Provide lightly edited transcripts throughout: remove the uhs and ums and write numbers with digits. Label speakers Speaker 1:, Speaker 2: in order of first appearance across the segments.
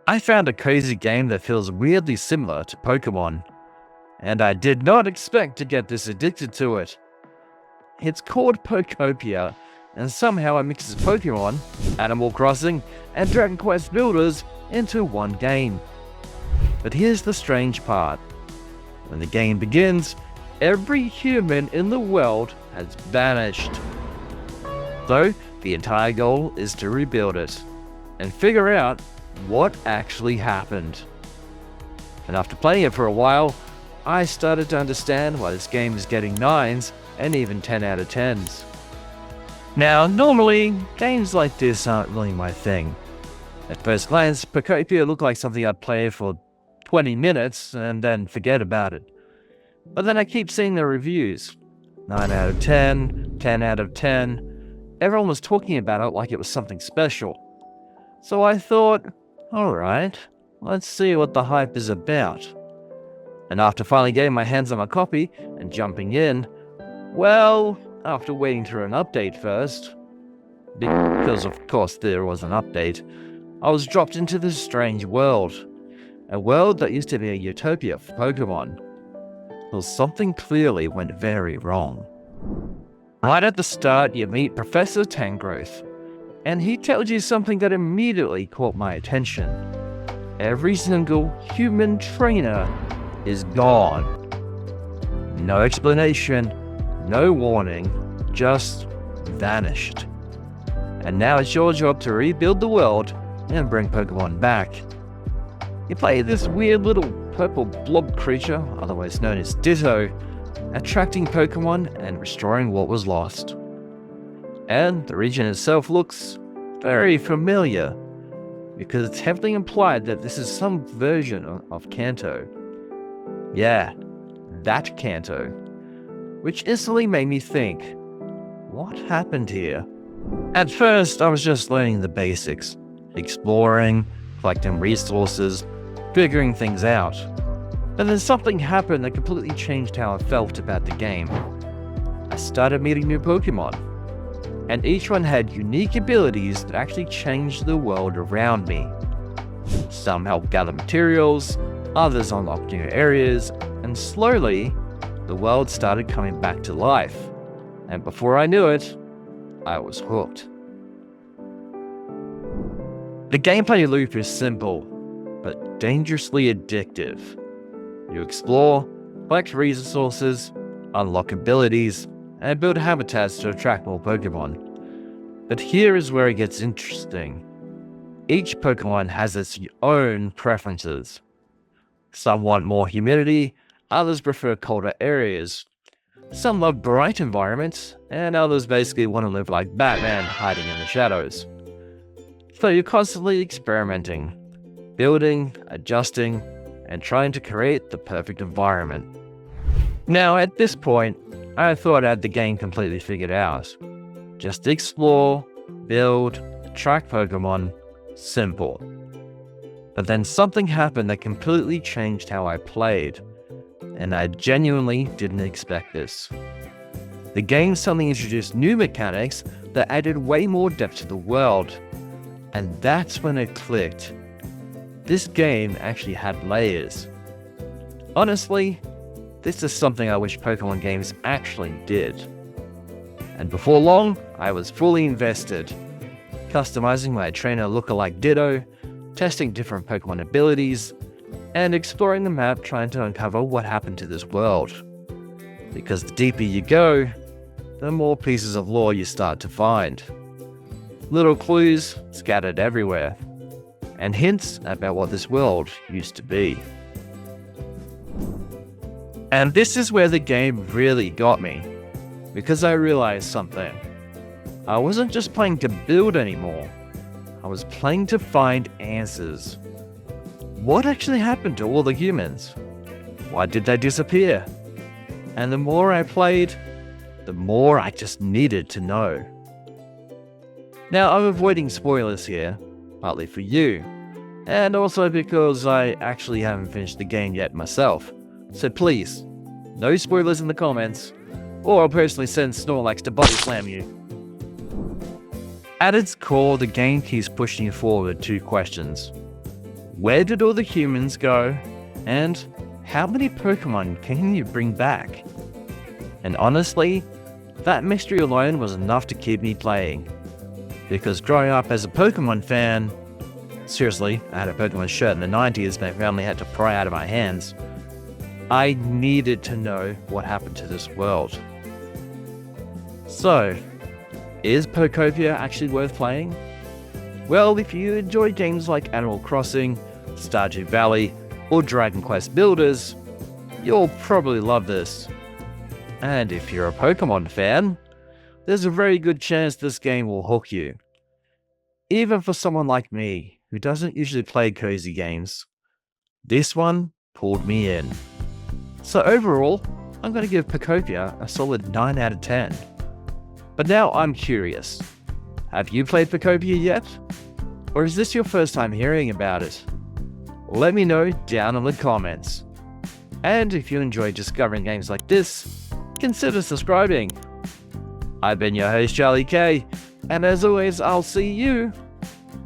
Speaker 1: I found a cozy game that feels weirdly similar to Pokemon, and I did not expect to get this addicted to it. It's called Pokopia, and somehow it mixes Pokemon, Animal Crossing, and Dragon Quest Builders into one game. But here's the strange part. When the game begins, every human in the world has vanished. So, the entire goal is to rebuild it, and figure out what actually happened. And after playing it for a while, I started to understand why this game is getting 9s and even 10 out of 10s. Now, normally, games like this aren't really my thing. At first glance, Pokopia looked like something I'd play for 20 minutes and then forget about it. But then I keep seeing the reviews. 9 out of 10, 10 out of 10. Everyone was talking about it like it was something special. So I thought, alright, let's see what the hype is about. And after finally getting my hands on a copy and jumping in, well, after waiting through an update first, because of course there was an update, I was dropped into this strange world. A world that used to be a utopia for Pokemon. Well, something clearly went very wrong. Right at the start, you meet Professor Tangrowth, and he tells you something that immediately caught my attention. Every single human trainer is gone. No explanation, no warning, just vanished. And now it's your job to rebuild the world and bring Pokemon back. You play this weird little purple blob creature, otherwise known as Ditto, attracting Pokemon and restoring what was lost. And the region itself looks very familiar, because it's heavily implied that this is some version of Kanto. Yeah, that Kanto. Which instantly made me think, what happened here? At first, I was just learning the basics, exploring, collecting resources, figuring things out. But then something happened that completely changed how I felt about the game. I started meeting new Pokemon, and each one had unique abilities that actually changed the world around me. Some helped gather materials, others unlocked new areas, and slowly, the world started coming back to life. And before I knew it, I was hooked. The gameplay loop is simple, but dangerously addictive. You explore, collect resources, unlock abilities, and build habitats to attract more Pokemon. But here is where it gets interesting. Each Pokemon has its own preferences. Some want more humidity, others prefer colder areas. Some love bright environments, and others basically want to live like Batman hiding in the shadows. So you're constantly experimenting, building, adjusting, and trying to create the perfect environment. Now at this point, I thought I had the game completely figured out. Just explore, build, attract Pokemon, simple. But then something happened that completely changed how I played, and I genuinely didn't expect this. The game suddenly introduced new mechanics that added way more depth to the world, and that's when it clicked. This game actually had layers. Honestly, this is something I wish Pokemon games actually did. And before long, I was fully invested, customizing my trainer lookalike Ditto, testing different Pokemon abilities, and exploring the map trying to uncover what happened to this world. Because the deeper you go, the more pieces of lore you start to find. Little clues scattered everywhere, and hints about what this world used to be. And this is where the game really got me, because I realized something. I wasn't just playing to build anymore, I was playing to find answers. What actually happened to all the humans? Why did they disappear? And the more I played, the more I just needed to know. Now, I'm avoiding spoilers here, partly for you, and also because I actually haven't finished the game yet myself. So please, no spoilers in the comments, or I'll personally send Snorlax to body slam you. At its core, the game keeps pushing you forward with two questions. Where did all the humans go? And how many Pokemon can you bring back? And honestly, that mystery alone was enough to keep me playing. Because growing up as a Pokemon fan, seriously, I had a Pokemon shirt in the 90s but I finally had to pry out of my hands. I needed to know what happened to this world. So, is Pokopia actually worth playing? Well, if you enjoy games like Animal Crossing, Stardew Valley, or Dragon Quest Builders, you'll probably love this. And if you're a Pokemon fan, there's a very good chance this game will hook you. Even for someone like me, who doesn't usually play cozy games, this one pulled me in. So overall, I'm going to give Pokopia a solid 9 out of 10. But now I'm curious. Have you played Pokopia yet? Or is this your first time hearing about it? Let me know down in the comments. And if you enjoy discovering games like this, consider subscribing. I've been your host, Charlie K, and as always, I'll see you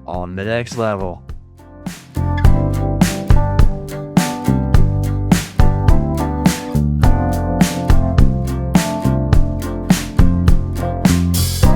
Speaker 1: on the next level.